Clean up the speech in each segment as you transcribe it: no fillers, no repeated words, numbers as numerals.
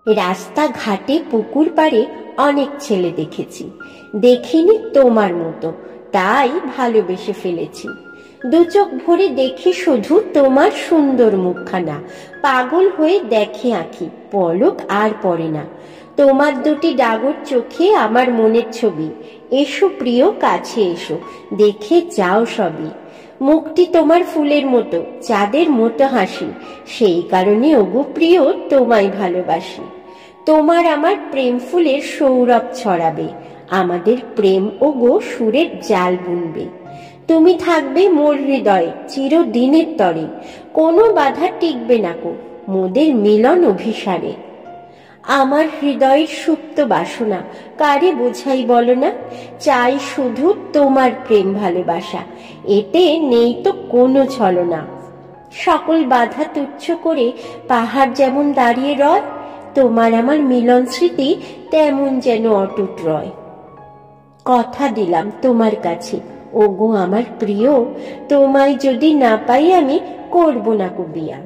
রাস্তা ঘাটে পুকুর পাড়ে অনেক ছেলে দেখেছি, দেখিনি তোমার মতো, তাই ভালোবেসে ফেলেছি। দু চোখ ভরে দেখি শুধু তোমার সুন্দর মুখখানা, পাগল হয়ে দেখে আঁখি, পলক আর পড়ে না। তোমার দুটি ডাগর চোখে আমার মনের ছবি, এসো প্রিয় কাছে এসো, দেখে যাও সবই। মুখটি তোমার ফুলের মতো, চাঁদের মতো হাসি, সেই কারণে ওগো প্রিয় তোমায় ভালোবাসি। তোমার আমার প্রেম ফুলের সৌরভ ছড়াবে, আমাদের প্রেম ওগো সুরের জাল বুনবে। তুমি থাকবে মোর হৃদয়ে চিরদিনের তরে, কোনো বাধা টিকবে না কো মোদের মিলন অভিসারে। আমার হৃদয়ের সুপ্ত বাসনা কারে বোঝাই বলো না, চাই শুধু তোমার প্রেম ভালোবাসা, এতে নেই তো কোনো ছলনা। সকল বাধা তুচ্ছ করে পাহাড় যেমন দাঁড়িয়ে রয়, তোমার আমার মিলন স্মৃতি তেমন যেন অটুট রয়। কথা দিলাম তোমার কাছে ওগো আমার প্রিয়, তোমায় যদি না পাই আমি করব না কো বিয়া।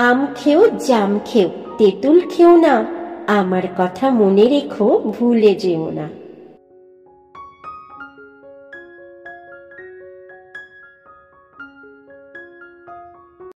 আম খেও জাম খেও তেঁতুল খেও না, আমার কথা মনে রেখো ভুলে যেও না।